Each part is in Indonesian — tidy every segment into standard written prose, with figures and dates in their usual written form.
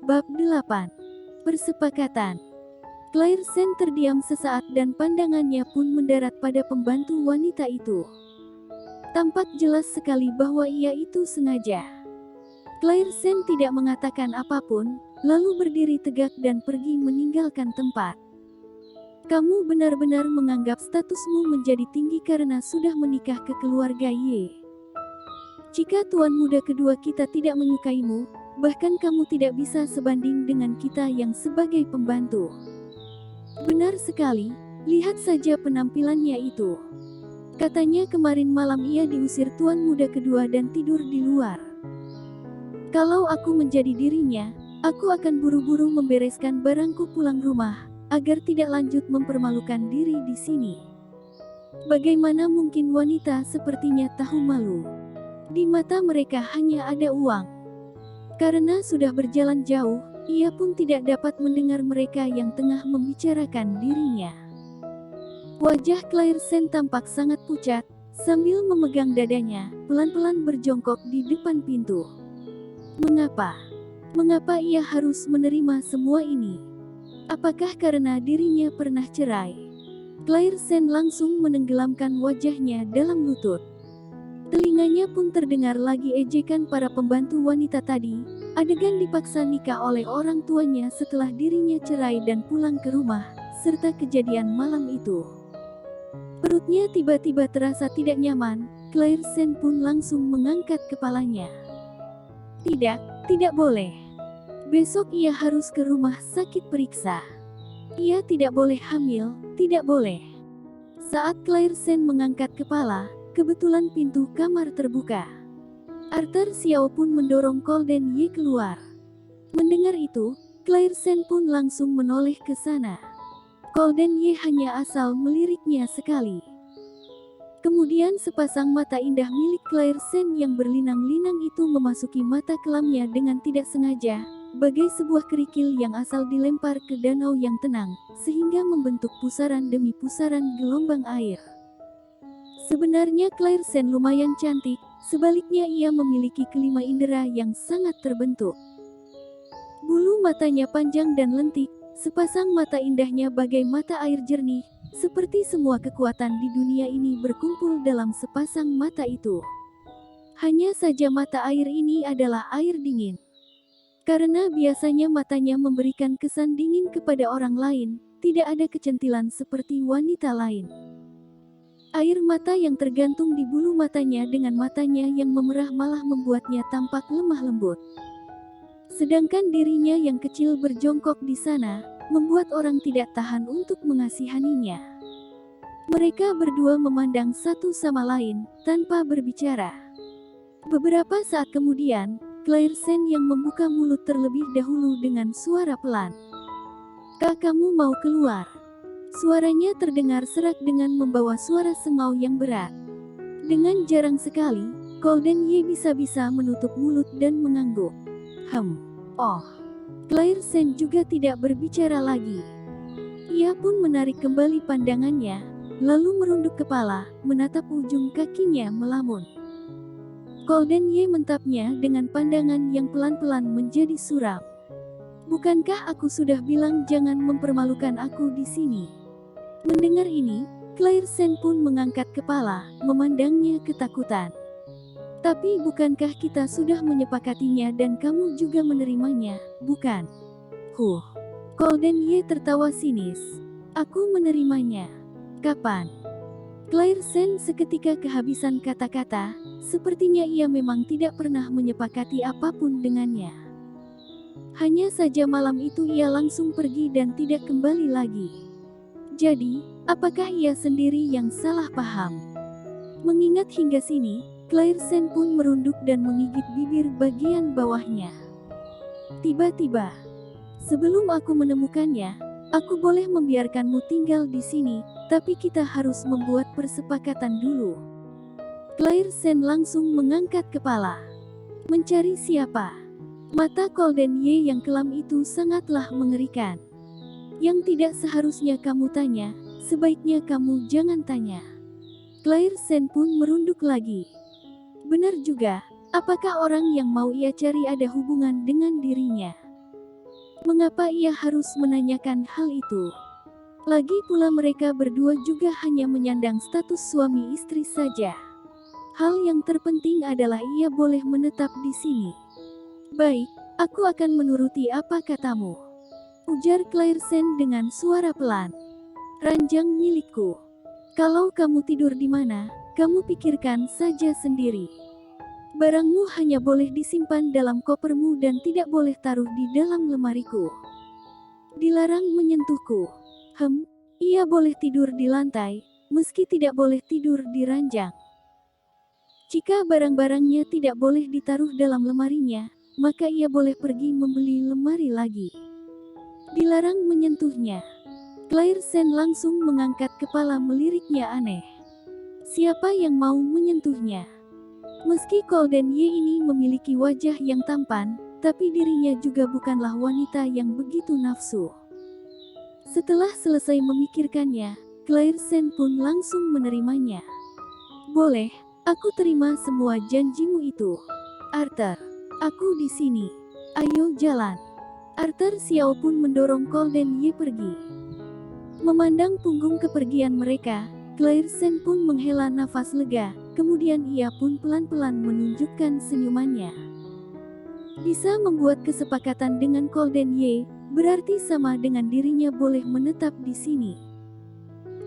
Bab 8. Persepakatan. Claire Sen terdiam sesaat dan pandangannya pun mendarat pada pembantu wanita itu. Tampak jelas sekali bahwa ia itu sengaja. Claire Sen tidak mengatakan apapun, lalu berdiri tegak dan pergi meninggalkan tempat. Kamu benar-benar menganggap statusmu menjadi tinggi karena sudah menikah ke keluarga Ye. Jika tuan muda kedua kita tidak menyukaimu, bahkan kamu tidak bisa sebanding dengan kita yang sebagai pembantu. Benar sekali, lihat saja penampilannya itu. Katanya kemarin malam ia diusir tuan muda kedua dan tidur di luar. Kalau aku menjadi dirinya, aku akan buru-buru membereskan barangku pulang rumah, agar tidak lanjut mempermalukan diri di sini. Bagaimana mungkin wanita sepertinya tahu malu? Di mata mereka hanya ada uang. Karena sudah berjalan jauh, ia pun tidak dapat mendengar mereka yang tengah membicarakan dirinya. Wajah Claire Sen tampak sangat pucat, sambil memegang dadanya, pelan-pelan berjongkok di depan pintu. Mengapa? Mengapa ia harus menerima semua ini? Apakah karena dirinya pernah cerai? Claire Sen langsung menenggelamkan wajahnya dalam lutut. Telinganya pun terdengar lagi ejekan para pembantu wanita tadi, adegan dipaksa nikah oleh orang tuanya setelah dirinya cerai dan pulang ke rumah, serta kejadian malam itu. Perutnya tiba-tiba terasa tidak nyaman, Claire Sen pun langsung mengangkat kepalanya. Tidak boleh. Besok ia harus ke rumah sakit periksa. Ia tidak boleh hamil, tidak boleh. Saat Claire Sen mengangkat kepala, kebetulan pintu kamar terbuka. Arthur Xiao pun mendorong Golden Ye keluar. Mendengar itu, Claire Sen pun langsung menoleh ke sana. Golden Ye hanya asal meliriknya sekali. Kemudian sepasang mata indah milik Claire Sen yang berlinang-linang itu memasuki mata kelamnya dengan tidak sengaja, bagai sebuah kerikil yang asal dilempar ke danau yang tenang, sehingga membentuk pusaran demi pusaran gelombang air. Sebenarnya Claire Sen lumayan cantik, sebaliknya ia memiliki kelima indera yang sangat terbentuk. Bulu matanya panjang dan lentik, sepasang mata indahnya bagai mata air jernih, seperti semua kekuatan di dunia ini berkumpul dalam sepasang mata itu. Hanya saja mata air ini adalah air dingin. Karena biasanya matanya memberikan kesan dingin kepada orang lain, tidak ada kecentilan seperti wanita lain. Air mata yang tergantung di bulu matanya dengan matanya yang memerah malah membuatnya tampak lemah lembut. Sedangkan dirinya yang kecil berjongkok di sana, membuat orang tidak tahan untuk mengasihaninya. Mereka berdua memandang satu sama lain, tanpa berbicara. Beberapa saat kemudian, Claire Sen yang membuka mulut terlebih dahulu dengan suara pelan. "Kak, kamu mau keluar?" Suaranya terdengar serak dengan membawa suara sengau yang berat. Dengan jarang sekali, Golden Ye bisa-bisa menutup mulut dan mengangguk. Oh. Claire Sen juga tidak berbicara lagi. Ia pun menarik kembali pandangannya, lalu merunduk kepala, menatap ujung kakinya melamun. Golden Ye mentapnya dengan pandangan yang pelan-pelan menjadi suram. "Bukankah aku sudah bilang jangan mempermalukan aku di sini?" Mendengar ini, Claire Sen pun mengangkat kepala, memandangnya ketakutan. "Tapi bukankah kita sudah menyepakatinya dan kamu juga menerimanya, bukan?" Golden Ye tertawa sinis. "Aku menerimanya. Kapan?" Claire Sen seketika kehabisan kata-kata, sepertinya ia memang tidak pernah menyepakati apapun dengannya. Hanya saja malam itu ia langsung pergi dan tidak kembali lagi. Jadi, apakah ia sendiri yang salah paham? Mengingat hingga sini, Claire Sen pun merunduk dan menggigit bibir bagian bawahnya. Tiba-tiba, "Sebelum aku menemukannya, aku boleh membiarkanmu tinggal di sini, tapi kita harus membuat persepakatan dulu." Claire Sen langsung mengangkat kepala. "Mencari siapa?" Mata Golden Ye yang kelam itu sangatlah mengerikan. "Yang tidak seharusnya kamu tanya, sebaiknya kamu jangan tanya." Claire Sen pun merunduk lagi. Benar juga, apakah orang yang mau ia cari ada hubungan dengan dirinya? Mengapa ia harus menanyakan hal itu? Lagi pula mereka berdua juga hanya menyandang status suami istri saja. Hal yang terpenting adalah ia boleh menetap di sini. Baik, aku akan menuruti apa katamu, ujar Clairsen dengan suara pelan. Ranjang milikku. Kalau kamu tidur di mana, kamu pikirkan saja sendiri. Barangmu hanya boleh disimpan dalam kopermu dan tidak boleh taruh di dalam lemariku. Dilarang menyentuhku. Ia boleh tidur di lantai, meski tidak boleh tidur di ranjang. Jika barang-barangnya tidak boleh ditaruh dalam lemarinya, maka ia boleh pergi membeli lemari lagi. Dilarang menyentuhnya. Clairsen langsung mengangkat kepala meliriknya aneh. Siapa yang mau menyentuhnya? Meski Golden Ye ini memiliki wajah yang tampan, tapi dirinya juga bukanlah wanita yang begitu nafsu. Setelah selesai memikirkannya, Clairsen pun langsung menerimanya. Boleh, aku terima semua janjimu itu. Arthur, aku di sini. Ayo jalan. Arthur Xiao pun mendorong Golden Ye pergi. Memandang punggung kepergian mereka, Clairsen pun menghela nafas lega, kemudian ia pun pelan-pelan menunjukkan senyumannya. Bisa membuat kesepakatan dengan Golden Ye, berarti sama dengan dirinya boleh menetap di sini.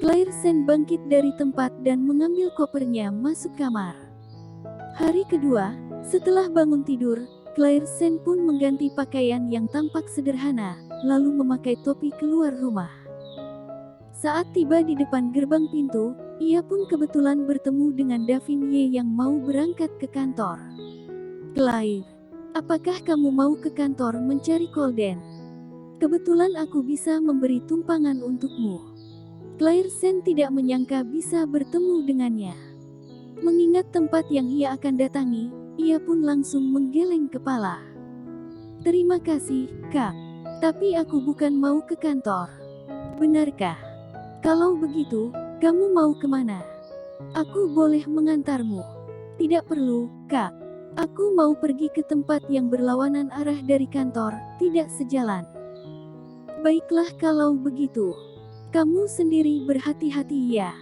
Clairsen bangkit dari tempat dan mengambil kopernya masuk kamar. Hari kedua, setelah bangun tidur, Clairsen pun mengganti pakaian yang tampak sederhana, lalu memakai topi keluar rumah. Saat tiba di depan gerbang pintu, ia pun kebetulan bertemu dengan Davin Ye yang mau berangkat ke kantor. Claire, apakah kamu mau ke kantor mencari Golden? Kebetulan aku bisa memberi tumpangan untukmu. Clairsen tidak menyangka bisa bertemu dengannya. Mengingat tempat yang ia akan datangi, ia pun langsung menggeleng kepala. Terima kasih, Kak. Tapi aku bukan mau ke kantor. Benarkah? Kalau begitu, kamu mau kemana? Aku boleh mengantarmu. Tidak perlu, Kak. Aku mau pergi ke tempat yang berlawanan arah dari kantor, tidak sejalan. Baiklah kalau begitu. Kamu sendiri berhati-hati ya.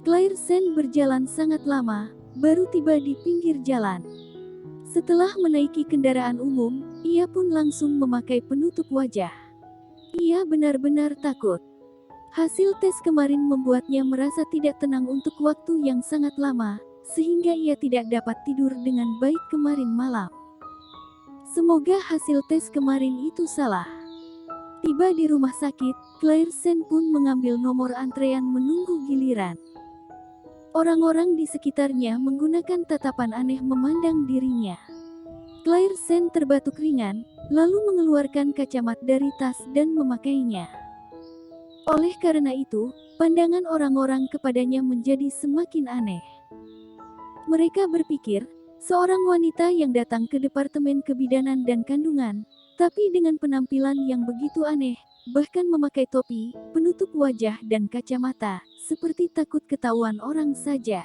Clairsen berjalan sangat lama, baru tiba di pinggir jalan. Setelah menaiki kendaraan umum, ia pun langsung memakai penutup wajah. Ia benar-benar takut. Hasil tes kemarin membuatnya merasa tidak tenang untuk waktu yang sangat lama, sehingga ia tidak dapat tidur dengan baik kemarin malam. Semoga hasil tes kemarin itu salah. Tiba di rumah sakit, Clairsen pun mengambil nomor antrean menunggu giliran. Orang-orang di sekitarnya menggunakan tatapan aneh memandang dirinya. Clairsen terbatuk ringan, lalu mengeluarkan kacamata dari tas dan memakainya. Oleh karena itu, pandangan orang-orang kepadanya menjadi semakin aneh. Mereka berpikir, seorang wanita yang datang ke Departemen Kebidanan dan Kandungan, tapi dengan penampilan yang begitu aneh, bahkan memakai topi, penutup wajah dan kacamata, seperti takut ketahuan orang saja.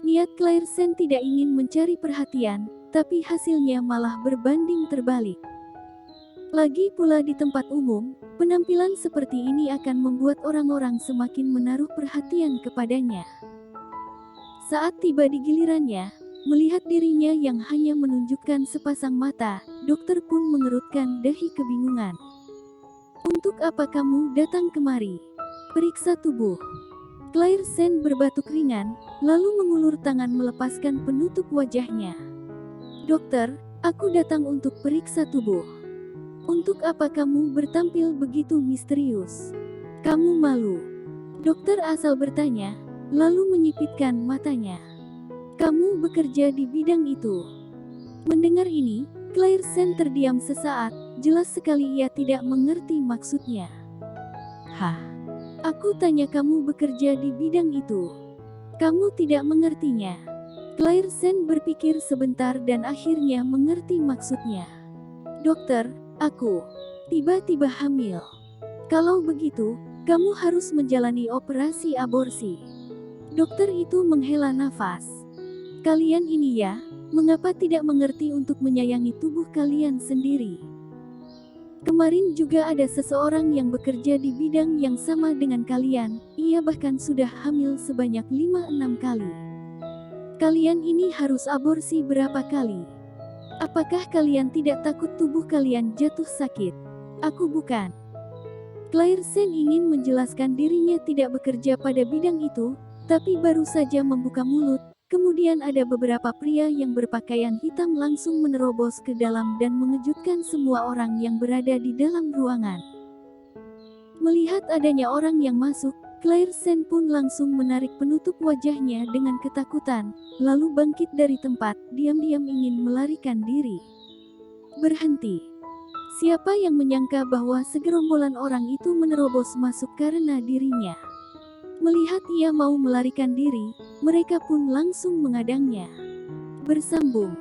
Niat Clairsen tidak ingin mencari perhatian, tapi hasilnya malah berbanding terbalik. Lagi pula di tempat umum, penampilan seperti ini akan membuat orang-orang semakin menaruh perhatian kepadanya. Saat tiba di gilirannya, melihat dirinya yang hanya menunjukkan sepasang mata, dokter pun mengerutkan dahi kebingungan. Untuk apa kamu datang kemari? Periksa tubuh. Clairsen berbatuk ringan, lalu mengulur tangan melepaskan penutup wajahnya. Dokter, aku datang untuk periksa tubuh. Untuk apa kamu bertampil begitu misterius? Kamu malu? Dokter asal bertanya, lalu menyipitkan matanya. Kamu bekerja di bidang itu. Mendengar ini, Clairsen terdiam sesaat, jelas sekali ia tidak mengerti maksudnya. Hah? Aku tanya kamu bekerja di bidang itu. Kamu tidak mengertinya. Clairsen berpikir sebentar dan akhirnya mengerti maksudnya. Dokter, aku tiba-tiba hamil. Kalau begitu, kamu harus menjalani operasi aborsi. Dokter itu menghela nafas. Kalian ini ya, mengapa tidak mengerti untuk menyayangi tubuh kalian sendiri? Kemarin juga ada seseorang yang bekerja di bidang yang sama dengan kalian, ia bahkan sudah hamil sebanyak 5-6 kali. Kalian ini harus aborsi berapa kali? Apakah kalian tidak takut tubuh kalian jatuh sakit? Aku bukan. Claire Sen ingin menjelaskan dirinya tidak bekerja pada bidang itu, tapi baru saja membuka mulut. Kemudian ada beberapa pria yang berpakaian hitam langsung menerobos ke dalam dan mengejutkan semua orang yang berada di dalam ruangan. Melihat adanya orang yang masuk, Claire Sen pun langsung menarik penutup wajahnya dengan ketakutan, lalu bangkit dari tempat, diam-diam ingin melarikan diri. Berhenti. Siapa yang menyangka bahwa segerombolan orang itu menerobos masuk karena dirinya? Melihat ia mau melarikan diri, mereka pun langsung mengadangnya. Bersambung.